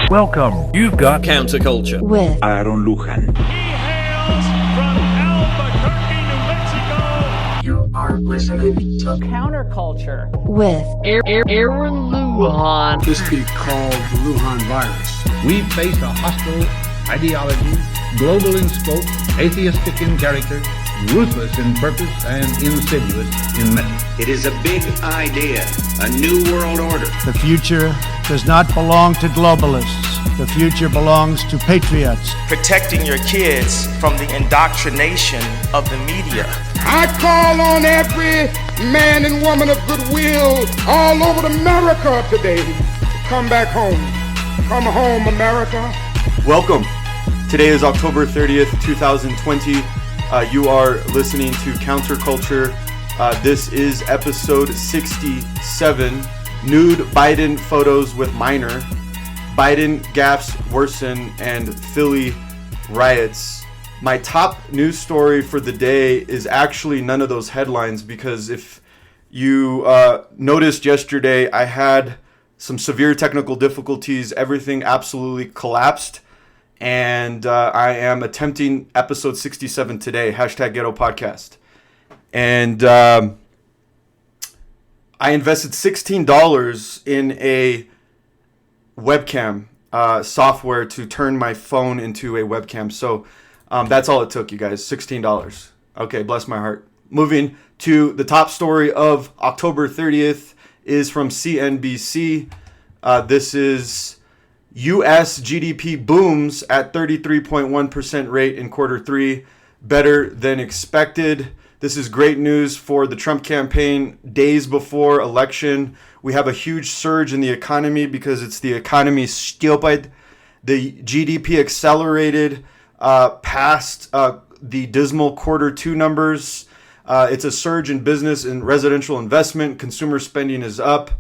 Welcome. You've got Counterculture with Lujan. He hails from Albuquerque, New Mexico. You are listening to Counterculture with Aaron Lujan. This could be called the Lujan virus. We face a hostile ideology, global in scope, atheistic in character, ruthless in purpose, and insidious in method. It is a big idea, a new world order. The future does not belong to globalists. The future belongs to patriots. Protecting your kids from the indoctrination of the media. I call on every man and woman of goodwill all over America today to come back home. Come home, America. Welcome. Today is October 30th, 2020. You are listening to Counterculture. This is episode 67. Nude Biden photos with minor. Biden Gaffes Worsen and Philly riots. My top news story for the day is actually none of those headlines, because if you noticed yesterday, I had some severe technical difficulties. Everything absolutely collapsed. And I am attempting episode 67 today, #Ghetto Podcast. And I invested $16 in a webcam software to turn my phone into a webcam. So that's all it took, you guys, $16. Okay, bless my heart. Moving to the top story of October 30th is from CNBC. This is U.S. GDP booms at 33.1% rate in quarter three, better than expected. This is great news for the Trump campaign. Days before election, we have a huge surge in the economy because it's the economy stupid. The GDP accelerated past the dismal quarter two numbers. It's a surge in business and residential investment. Consumer spending is up.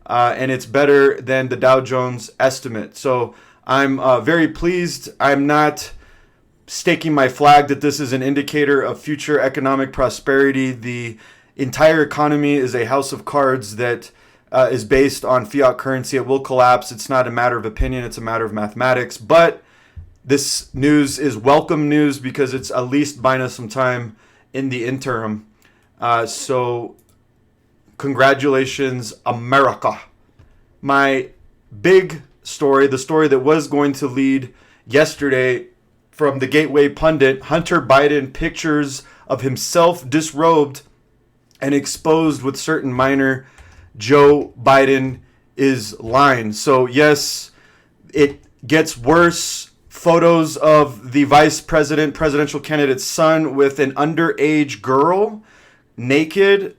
And it's better than the Dow Jones estimate. So I'm very pleased. I'm not staking my flag that this is an indicator of future economic prosperity. The entire economy is a house of cards that is based on fiat currency. It will collapse. It's not a matter of opinion. It's a matter of mathematics. But this news is welcome news because it's at least buying us some time in the interim. So congratulations, America. My big story, the story that was going to lead yesterday from the Gateway Pundit, Hunter Biden pictures of himself disrobed and exposed with certain minor. Joe Biden is lying. So yes, it gets worse. Photos of the vice president, presidential candidate's son with an underage girl, naked.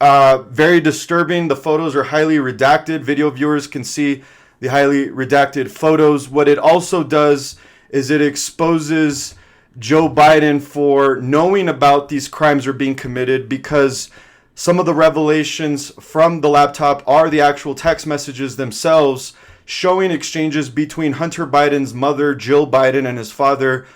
Very disturbing. The photos are highly redacted. Video viewers can see the highly redacted photos. What it also does is it exposes Joe Biden for knowing about these crimes are being committed, because some of the revelations from the laptop are the actual text messages themselves showing exchanges between Hunter Biden's mother, Jill Biden, and his father,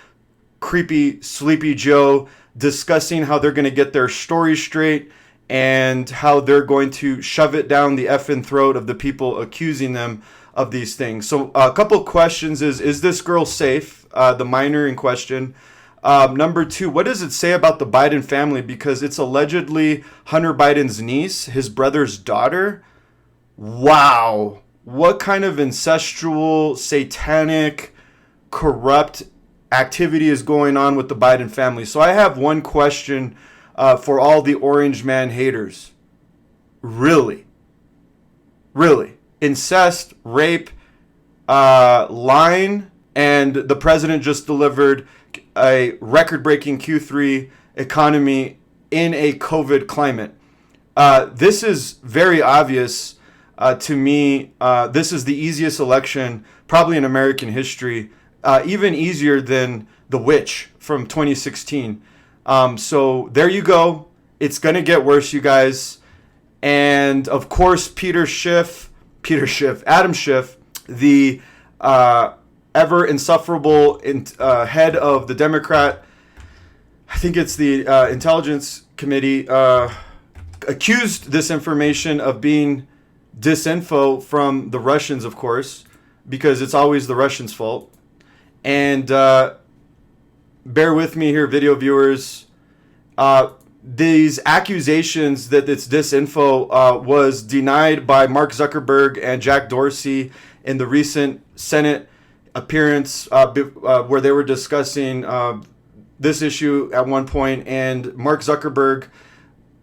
creepy Sleepy Joe, discussing how they're going to get their story straight and how they're going to shove it down the effing throat of the people accusing them of these things. So a couple of questions is this girl safe? The minor in question. Number two, what does it say about the Biden family? Because it's allegedly Hunter Biden's niece, his brother's daughter. Wow. What kind of incestual, satanic, corrupt activity is going on with the Biden family? So I have one question for all the orange man haters. Really? Incest, rape, lying, and the president just delivered a record-breaking Q3 economy in a COVID climate. This is very obvious to me. This is the easiest election probably in American history, even easier than the witch from 2016. So there you go. It's going to get worse, you guys. And of course, Adam Schiff, the ever insufferable head of the Democrat, I think it's the Intelligence Committee, accused this information of being disinfo from the Russians, of course. because it's always the Russians' fault. And bear with me here, video viewers. These accusations that it's disinfo was denied by Mark Zuckerberg and Jack Dorsey in the recent Senate appearance where they were discussing this issue at one point, and Mark Zuckerberg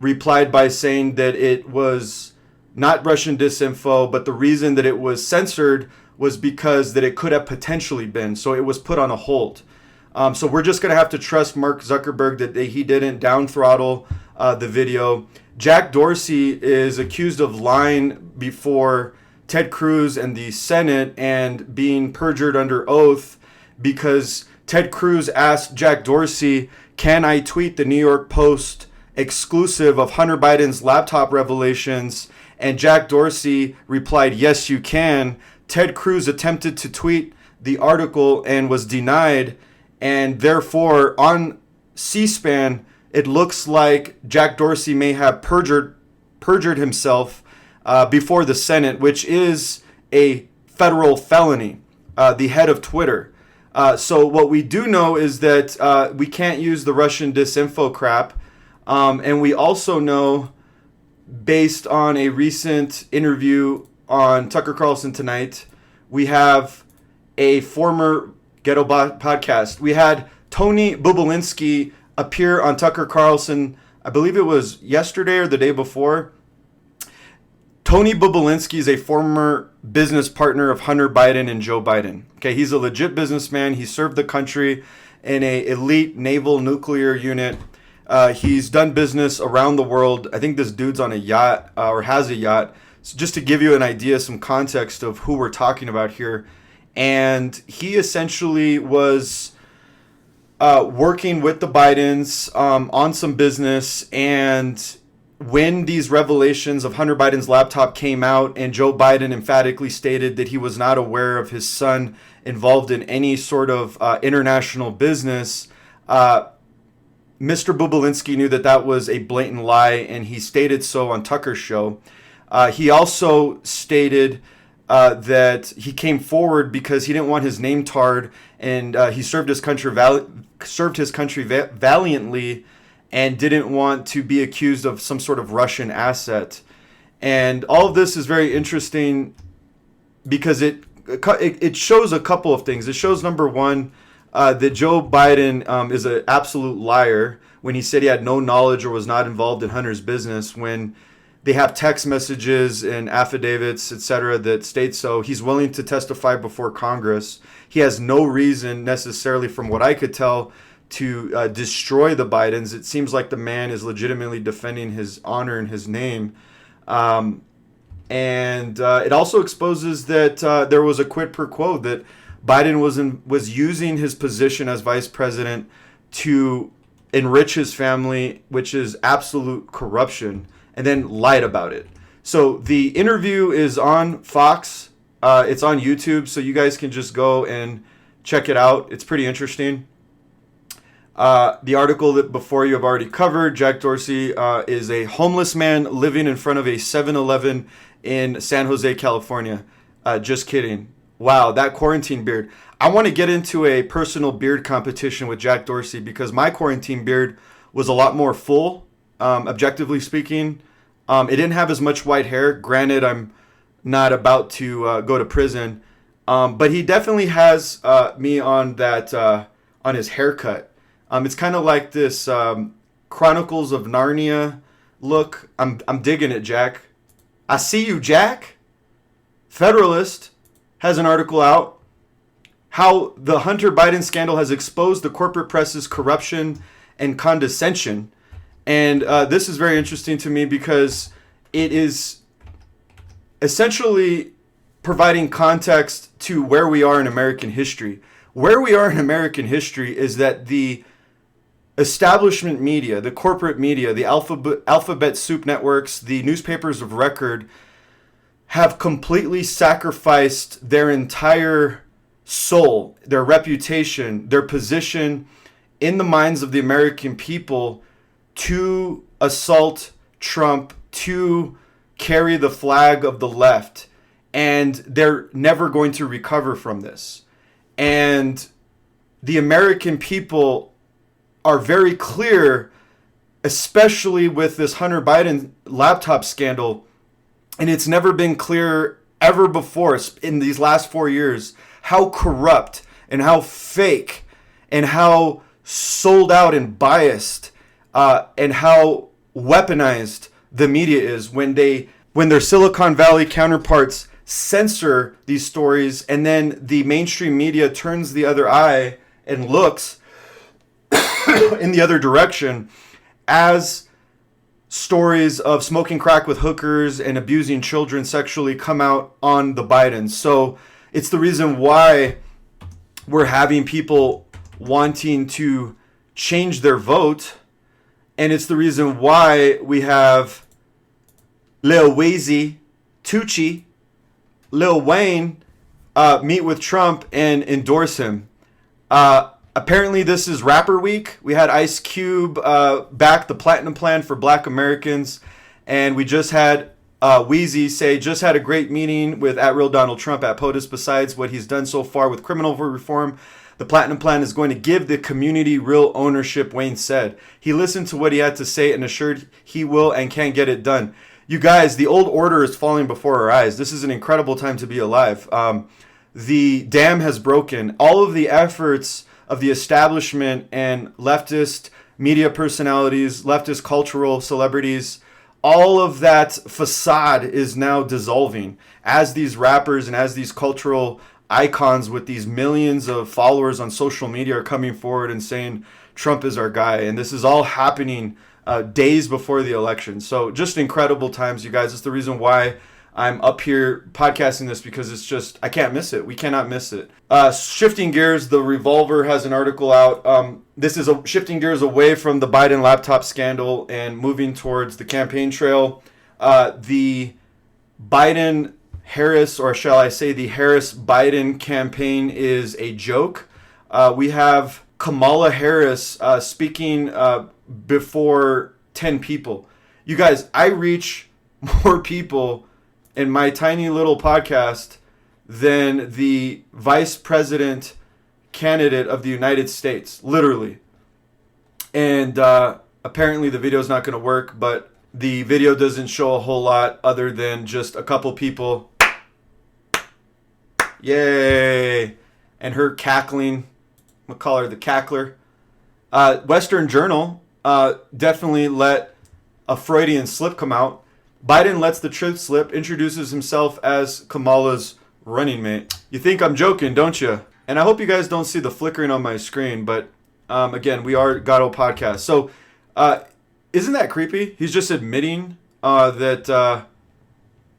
replied by saying that it was not Russian disinfo, but the reason that it was censored was because that it could have potentially been, so it was put on a hold. So we're just going to have to trust Mark Zuckerberg that he didn't down throttle the video. Jack Dorsey is accused of lying before Ted Cruz and the Senate and being perjured under oath because Ted Cruz asked Jack Dorsey, "Can I tweet the New York Post exclusive of Hunter Biden's laptop revelations?" And Jack Dorsey replied, "Yes, you can." Ted Cruz attempted to tweet the article and was denied. And therefore, on C-SPAN, it looks like Jack Dorsey may have perjured himself before the Senate, which is a federal felony, the head of Twitter. So what we do know is that we can't use the Russian disinfo crap. And we also know, based on a recent interview on Tucker Carlson Tonight, we have a former Ghetto podcast. We had Tony Bubulinski appear on Tucker Carlson, I believe it was yesterday or the day before. Tony Bubulinski is a former business partner of Hunter Biden and Joe Biden. Okay, he's a legit businessman. He served the country in a elite naval nuclear unit. He's done business around the world. I think this dude's on a yacht or has a yacht. So just to give you an idea, some context of who we're talking about here. And he essentially was working with the Bidens on some business. And when these revelations of Hunter Biden's laptop came out and Joe Biden emphatically stated that he was not aware of his son involved in any sort of international business, Mr. Bubulinski knew that that was a blatant lie, and he stated so on Tucker's show. He also stated that he came forward because he didn't want his name tarred, and he served his country valiantly, and didn't want to be accused of some sort of Russian asset. And all of this is very interesting because it shows a couple of things. It shows, number one, that Joe Biden is an absolute liar when he said he had no knowledge or was not involved in Hunter's business, when they have text messages and affidavits, etc., that state so. He's willing to testify before Congress. He has no reason necessarily, from what I could tell, to destroy the Bidens. It seems like the man is legitimately defending his honor and his name. And it also exposes that there was a quid pro quo, that Biden was using his position as vice president to enrich his family, which is absolute corruption, and then lied about it. So the interview is on Fox. It's on YouTube, so you guys can just go and check it out. It's pretty interesting. The article that before you have already covered, Jack Dorsey is a homeless man living in front of a 7-Eleven in San Jose, California. Just kidding. Wow, that quarantine beard. I want to get into a personal beard competition with Jack Dorsey because my quarantine beard was a lot more full, objectively speaking. It didn't have as much white hair. Granted, I'm not about to go to prison. But he definitely has me on that on his haircut. It's kind of like this Chronicles of Narnia look. I'm digging it, Jack. I see you, Jack. Federalist has an article out. How the Hunter Biden scandal has exposed the corporate press's corruption and condescension. And this is very interesting to me because it is essentially providing context to where we are in American history. Where we are in American history is that the establishment media, the corporate media, the alphabet soup networks, the newspapers of record have completely sacrificed their entire soul, their reputation, their position in the minds of the American people to assault Trump, to carry the flag of the left. and they're never going to recover from this. And the American people are very clear, especially with this Hunter Biden laptop scandal, and it's never been clear ever before in these last 4 years how corrupt and how fake and how sold out and biased and how weaponized the media is when their Silicon Valley counterparts censor these stories, and then the mainstream media turns the other eye and looks in the other direction as stories of smoking crack with hookers and abusing children sexually come out on the Bidens. So it's the reason why we're having people wanting to change their vote, and it's the reason why we have Lil Weezy, Tucci, Lil Wayne meet with Trump and endorse him. Apparently this is Rapper Week. We had Ice Cube back the Platinum Plan for Black Americans, and we just had Weezy say, just had a great meeting with @RealDonald Trump at POTUS. Besides what he's done so far with criminal reform, the Platinum Plan is going to give the community real ownership, Wayne said. He listened to what he had to say and assured he will and can get it done. You guys, the old order is falling before our eyes. This is an incredible time to be alive. The dam has broken. All of the efforts of the establishment and leftist media personalities, leftist cultural celebrities, all of that facade is now dissolving as these rappers and as these cultural icons with these millions of followers on social media are coming forward and saying Trump is our guy. And this is all happening days before the election. So just incredible times, you guys. It's the reason why I'm up here podcasting this, because it's just, I can't miss it. We cannot miss it. Shifting gears, the Revolver has an article out. This is shifting gears away from the Biden laptop scandal and moving towards the campaign trail. The Biden-Harris, or shall I say the Harris-Biden campaign, is a joke. We have Kamala Harris speaking before 10 people. You guys, I reach more people in my tiny little podcast than the vice president candidate of the United States, literally. And apparently the video is not going to work, but the video doesn't show a whole lot other than just a couple people. Yay! And her cackling. We'll call her the cackler. Western Journal definitely let a Freudian slip come out. Biden lets the truth slip, introduces himself as Kamala's running mate. You think I'm joking, don't you? And I hope you guys don't see the flickering on my screen, but again, we are Goddo Podcast. So isn't that creepy? He's just admitting that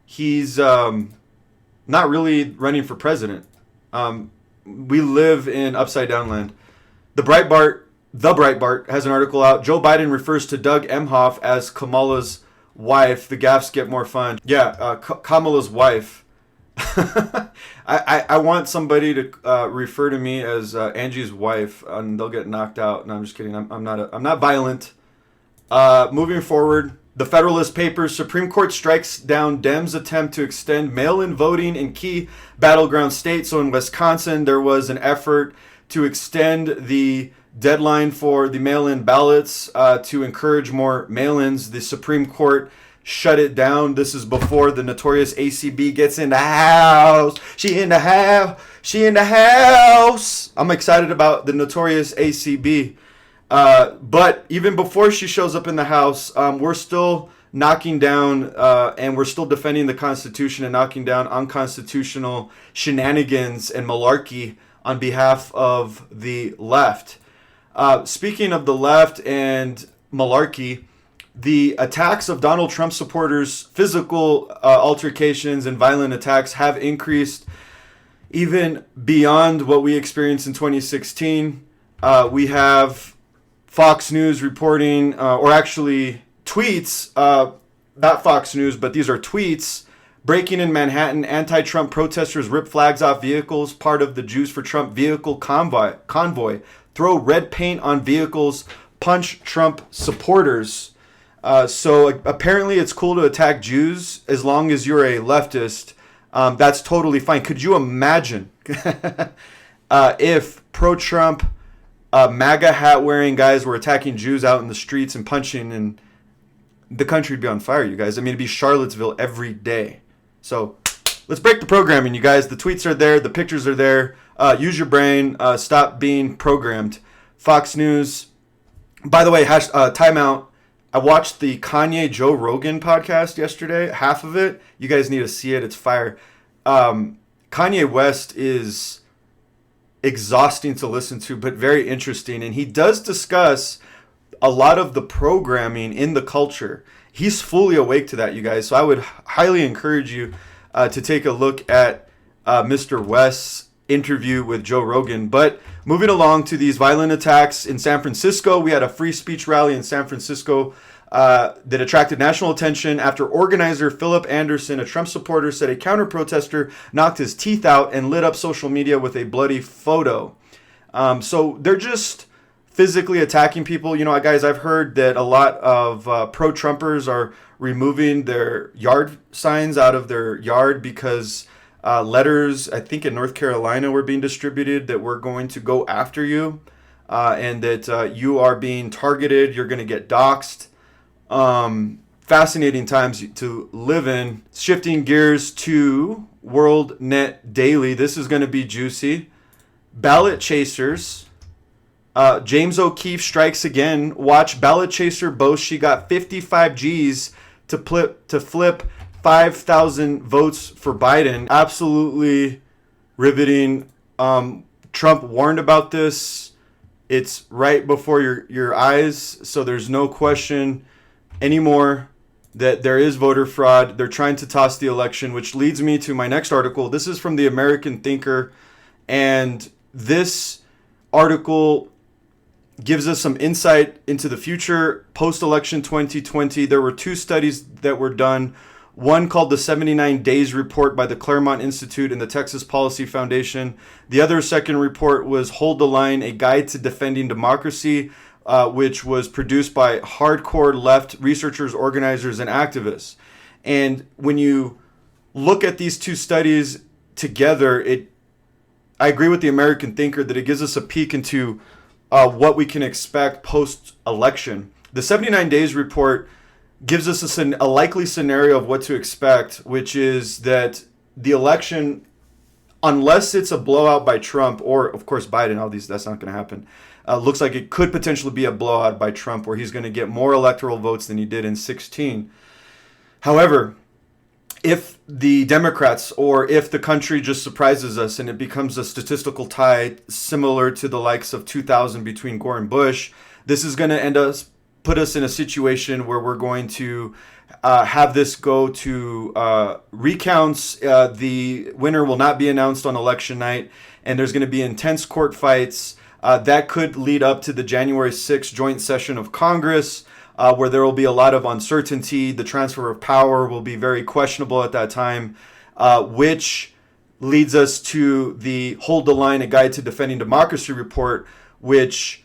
he's not really running for president. We live in upside down land. The Breitbart has an article out. Joe Biden refers to Doug Emhoff as Kamala's wife. The gaffes get more fun. Yeah, Kamala's wife. I want somebody to refer to me as Angie's wife, and they'll get knocked out. No, I'm just kidding. I'm not violent. Moving forward, the Federalist Papers: Supreme Court strikes down Dems' attempt to extend mail-in voting in key battleground states. So in Wisconsin, there was an effort to extend the deadline for the mail-in ballots to encourage more mail-ins. The Supreme Court shut it down. This is before the notorious ACB gets in the house. She in the house. She in the house. I'm excited about the notorious ACB. But even before she shows up in the house, we're still knocking down and we're still defending the Constitution and knocking down unconstitutional shenanigans and malarkey on behalf of the left. Speaking of the left and malarkey, the attacks of Donald Trump supporters, physical altercations and violent attacks have increased even beyond what we experienced in 2016. We have Fox News reporting, or actually tweets, not Fox News, but these are tweets. Breaking in Manhattan, anti-Trump protesters rip flags off vehicles, part of the Jews for Trump vehicle convoy. Throw red paint on vehicles, punch Trump supporters. So apparently it's cool to attack Jews as long as you're a leftist. That's totally fine. Could you imagine if pro-Trump, MAGA hat-wearing guys were attacking Jews out in the streets and punching, and the country would be on fire, you guys. I mean, it'd be Charlottesville every day. So let's break the programming, you guys. The tweets are there. The pictures are there. Use your brain. Stop being programmed. Fox News. By the way, timeout. I watched the Kanye Joe Rogan podcast yesterday, half of it. You guys need to see it. It's fire. Kanye West is exhausting to listen to, but very interesting. And he does discuss a lot of the programming in the culture. He's fully awake to that, you guys. So I would highly encourage you to take a look at Mr. West's interview with Joe Rogan. But moving along to these violent attacks in San Francisco, we had a free speech rally in San Francisco that attracted national attention after organizer Philip Anderson, a Trump supporter, said a counter-protester knocked his teeth out and lit up social media with a bloody photo. So they're just physically attacking people. You know, guys, I've heard that a lot of pro-Trumpers are removing their yard signs out of their yard because letters, I think in North Carolina, were being distributed that we're going to go after you and that you are being targeted. You're going to get doxxed. Fascinating times to live in. Shifting gears to World Net Daily. This is going to be juicy. Ballot chasers. James O'Keefe strikes again. Watch ballot chaser boast she got 55 G's to flip 5,000 votes for Biden. Absolutely riveting. Trump warned about this. It's right before your eyes, so there's no question anymore that there is voter fraud. They're trying to toss the election, which leads me to my next article. This is from the American Thinker, and this article gives us some insight into the future post-election 2020. There were two studies that were done. One called the 79 Days Report by the Claremont Institute and the Texas Policy Foundation. The other second report was Hold the Line, A Guide to Defending Democracy, which was produced by hardcore left researchers, organizers, and activists. And when you look at these two studies together, I agree with the American Thinker that it gives us a peek into what we can expect post-election. The 79 Days Report gives us a likely scenario of what to expect, which is that the election, unless it's a blowout by Trump or, of course, Biden, that's not going to happen. Looks like it could potentially be a blowout by Trump where he's going to get more electoral votes than he did in 2016. However, if the Democrats or if the country just surprises us and it becomes a statistical tie similar to the likes of 2000 between Gore and Bush, this is going to put us in a situation where we're going to have this go to recounts. The winner will not be announced on election night, and there's going to be intense court fights. That could lead up to the January 6th joint session of Congress, where there will be a lot of uncertainty. The transfer of power will be very questionable at that time, which leads us to the Hold the Line, A Guide to Defending Democracy report, which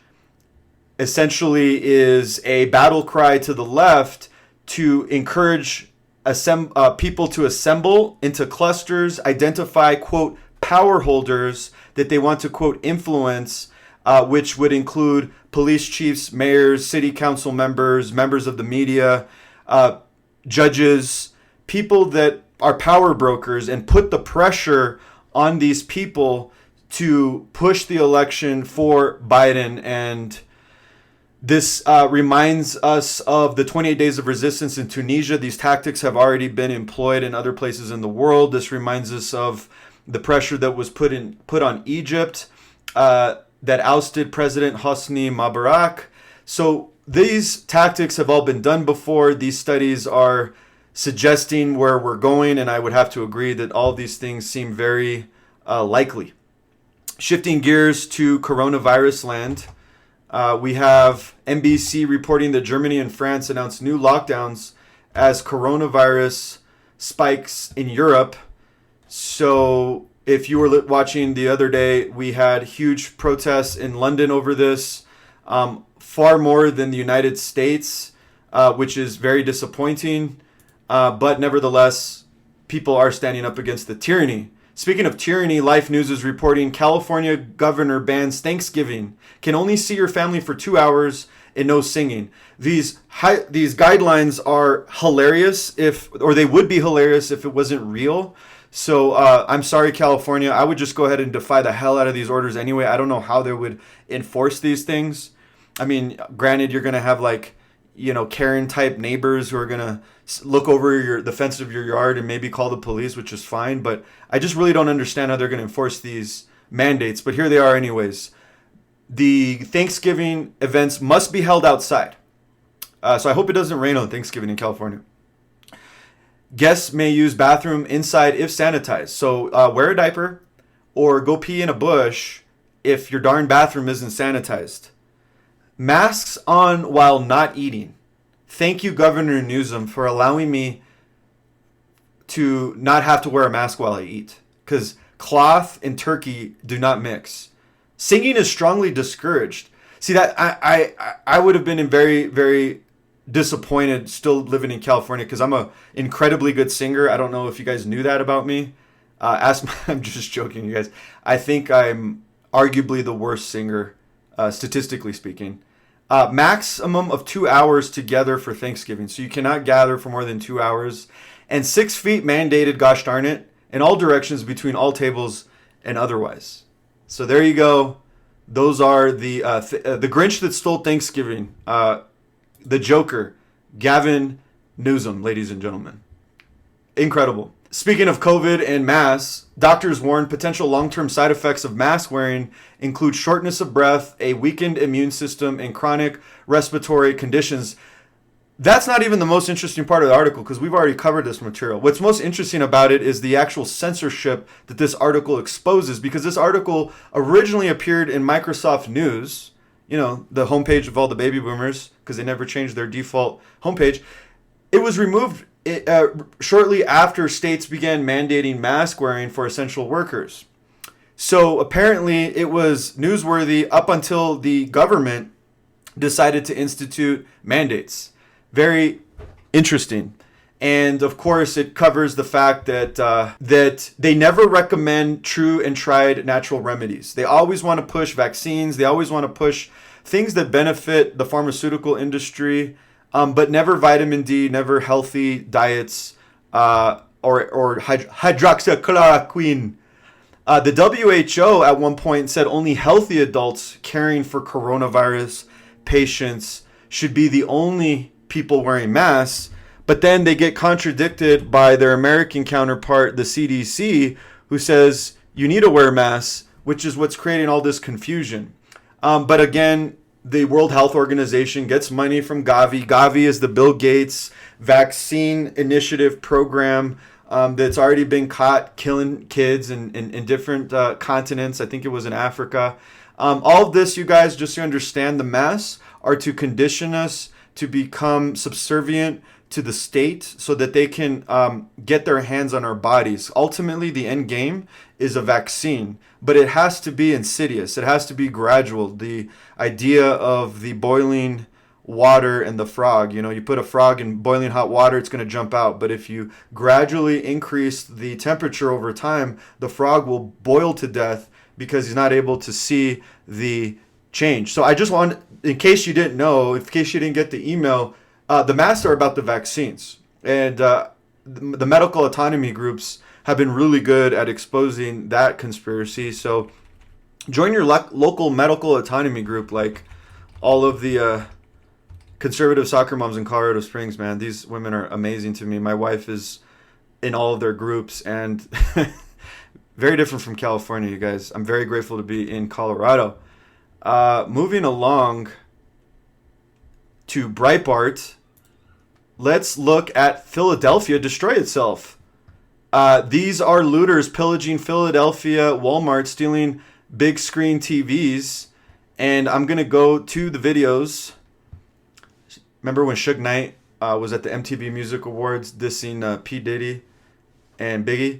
essentially is a battle cry to the left to encourage people to assemble into clusters, identify, quote, power holders that they want to, quote, influence, which would include police chiefs, mayors, city council members, members of the media, judges, people that are power brokers, and put the pressure on these people to push the election for Biden. And this reminds us of the 28 days of resistance in Tunisia. These tactics have already been employed in other places in the world. This reminds us of the pressure that was put on Egypt that ousted President Hosni Mubarak. So these tactics have all been done before. These studies are suggesting where we're going, and I would have to agree that all these things seem very likely. Shifting gears to coronavirus land. We have NBC reporting that Germany and France announced new lockdowns as coronavirus spikes in Europe. So if you were watching the other day, we had huge protests in London over this, far more than the United States, which is very disappointing. But nevertheless, people are standing up against the tyranny. Speaking of tyranny, Life News is reporting California governor bans Thanksgiving. Can only see your family for 2 hours and no singing. These guidelines are hilarious or they would be hilarious if it wasn't real. So I'm sorry, California. I would just go ahead and defy the hell out of these orders anyway. I don't know how they would enforce these things. I mean, granted, you're going to have like, Karen type neighbors who are going to look over the fence of your yard and maybe call the police, which is fine. But I just really don't understand how they're going to enforce these mandates. But here they are anyways. The Thanksgiving events must be held outside. So I hope it doesn't rain on Thanksgiving in California. Guests may use bathroom inside if sanitized. So wear a diaper or go pee in a bush if your darn bathroom isn't sanitized. Masks on while not eating. Thank you, Governor Newsom, for allowing me to not have to wear a mask while I eat. Because cloth and turkey do not mix. Singing is strongly discouraged. See, that I would have been very, very disappointed still living in California because I'm a incredibly good singer. I don't know if you guys knew that about me. I'm just joking, you guys. I think I'm arguably the worst singer, statistically speaking. Maximum of 2 hours together for Thanksgiving. So you cannot gather for more than 2 hours. And 6 feet mandated, gosh darn it, in all directions between all tables and otherwise. So there you go. Those are the Grinch that stole Thanksgiving. The Joker, Gavin Newsom, ladies and gentlemen. Incredible. Speaking of COVID and masks, doctors warn potential long-term side effects of mask wearing include shortness of breath, a weakened immune system, and chronic respiratory conditions. That's not even the most interesting part of the article because we've already covered this material. What's most interesting about it is the actual censorship that this article exposes, because this article originally appeared in Microsoft News, the homepage of all the baby boomers, because they never changed their default homepage. It was removed shortly after states began mandating mask wearing for essential workers. So apparently it was newsworthy up until the government decided to institute mandates. Very interesting. And of course, it covers the fact that that they never recommend true and tried natural remedies. They always want to push vaccines. They always want to push things that benefit the pharmaceutical industry, but never vitamin D, never healthy diets, or hydroxychloroquine. The WHO at one point said only healthy adults caring for coronavirus patients should be the only people wearing masks. But then they get contradicted by their American counterpart, the CDC, who says you need to wear masks, which is what's creating all this confusion. But again, the World Health Organization gets money from Gavi. Gavi is the Bill Gates vaccine initiative program that's already been caught killing kids in different continents. I think it was in Africa. All of this, you guys, just to understand, the masks are to condition us to become subservient to the state so that they can get their hands on our bodies. Ultimately, the end game is a vaccine, but it has to be insidious. It has to be gradual. The idea of the boiling water and the frog, you put a frog in boiling hot water, it's going to jump out. But if you gradually increase the temperature over time, the frog will boil to death because he's not able to see the change. So I just want, in case you didn't know, in case you didn't get the email, the masks are about the vaccines. And the medical autonomy groups have been really good at exposing that conspiracy. So join your local medical autonomy group, like all of the conservative soccer moms in Colorado Springs, man. These women are amazing to me. My wife is in all of their groups, and very different from California, you guys. I'm very grateful to be in Colorado. Moving along to Breitbart, let's look at Philadelphia destroy itself. These are looters pillaging Philadelphia Walmart, stealing big screen TVs. And I'm going to go to the videos. Remember when Suge Knight was at the MTV Music Awards dissing P. Diddy and Biggie?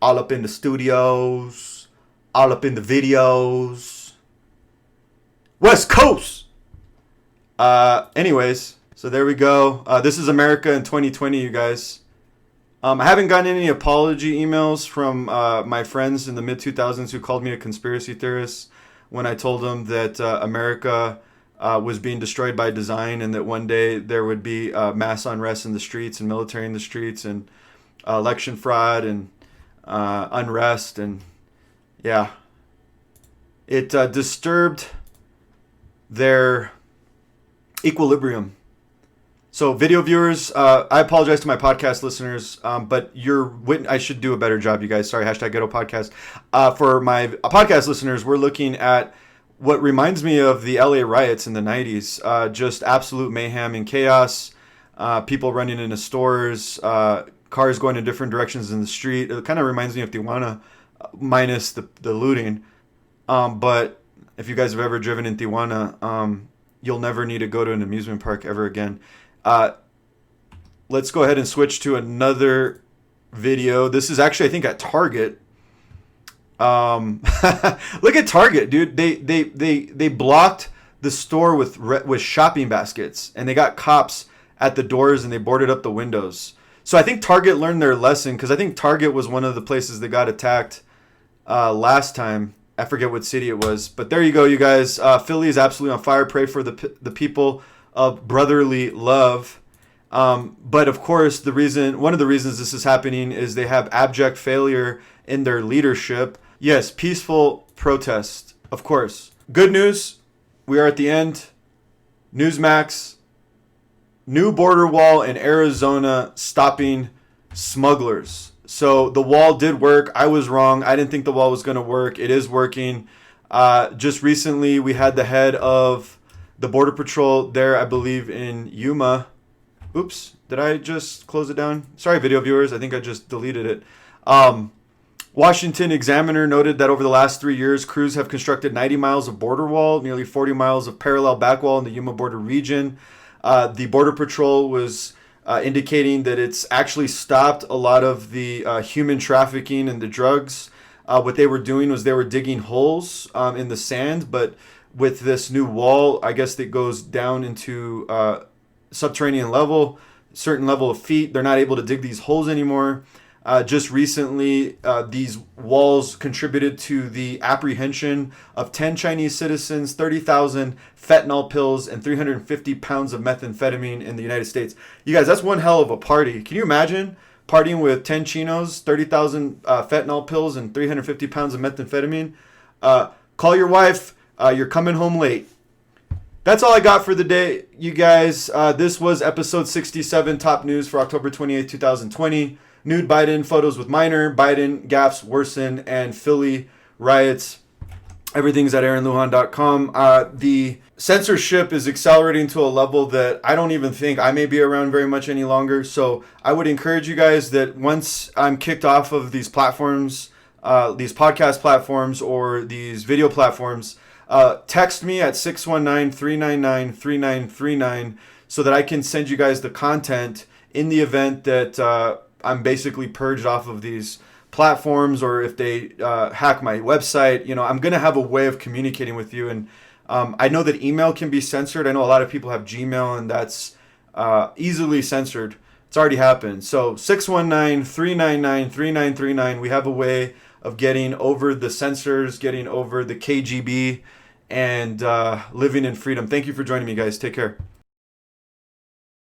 All up in the studios, all up in the videos. West Coast! Anyways, so there we go. This is America in 2020, you guys. I haven't gotten any apology emails from my friends in the mid-2000s who called me a conspiracy theorist when I told them that America was being destroyed by design and that one day there would be mass unrest in the streets and military in the streets and election fraud and unrest. And yeah, it disturbed their equilibrium. So video viewers, I apologize to my podcast listeners, but I should do a better job, you guys. Sorry, hashtag ghetto podcast. For my podcast listeners, we're looking at what reminds me of the LA riots in the 90s. Just absolute mayhem and chaos, people running into stores, cars going in different directions in the street. It kind of reminds me of Tijuana, minus the looting. But if you guys have ever driven in Tijuana, you'll never need to go to an amusement park ever again. Let's go ahead and switch to another video. This is actually, I think, at Target. Look at Target, dude. They blocked the store with shopping baskets, and they got cops at the doors, and they boarded up the windows. So I think Target learned their lesson, because I think Target was one of the places that got attacked last time. I forget what city it was, but there you go, you guys. Philly is absolutely on fire. Pray for the people of brotherly love. But of course, one of the reasons this is happening is they have abject failure in their leadership. Yes, peaceful protest, of course. Good news, we are at the end. Newsmax, new border wall in Arizona stopping smugglers. So the wall did work. I was wrong. I didn't think the wall was going to work. It is working. Just recently, we had the head of the Border Patrol there, I believe, in Yuma. Oops, did I just close it down? Sorry, video viewers. I think I just deleted it. Washington Examiner noted that over the last 3 years, crews have constructed 90 miles of border wall, nearly 40 miles of parallel back wall in the Yuma border region. The Border Patrol was indicating that it's actually stopped a lot of the human trafficking and the drugs. What they were doing was they were digging holes in the sand, but with this new wall, I guess that goes down into subterranean level, certain level of feet, they're not able to dig these holes anymore. Just recently, these walls contributed to the apprehension of 10 Chinese citizens, 30,000 fentanyl pills, and 350 pounds of methamphetamine in the United States. You guys, that's one hell of a party. Can you imagine partying with 10 chinos, 30,000 fentanyl pills, and 350 pounds of methamphetamine? Call your wife. You're coming home late. That's all I got for the day, you guys. This was episode 67, top news for October 28, 2020. Nude Biden, photos with minor, Biden, Gaffes Worsen, and Philly riots. Everything's at aaronlujan.com. The censorship is accelerating to a level that I don't even think I may be around very much any longer. So I would encourage you guys that once I'm kicked off of these platforms, these podcast platforms or these video platforms, text me at 619-399-3939 so that I can send you guys the content in the event that I'm basically purged off of these platforms, or if they hack my website. I'm going to have a way of communicating with you. And I know that email can be censored. I know a lot of people have Gmail, and that's easily censored. It's already happened. So 619-399-3939. We have a way of getting over the censors, getting over the KGB, and living in freedom. Thank you for joining me, guys. Take care.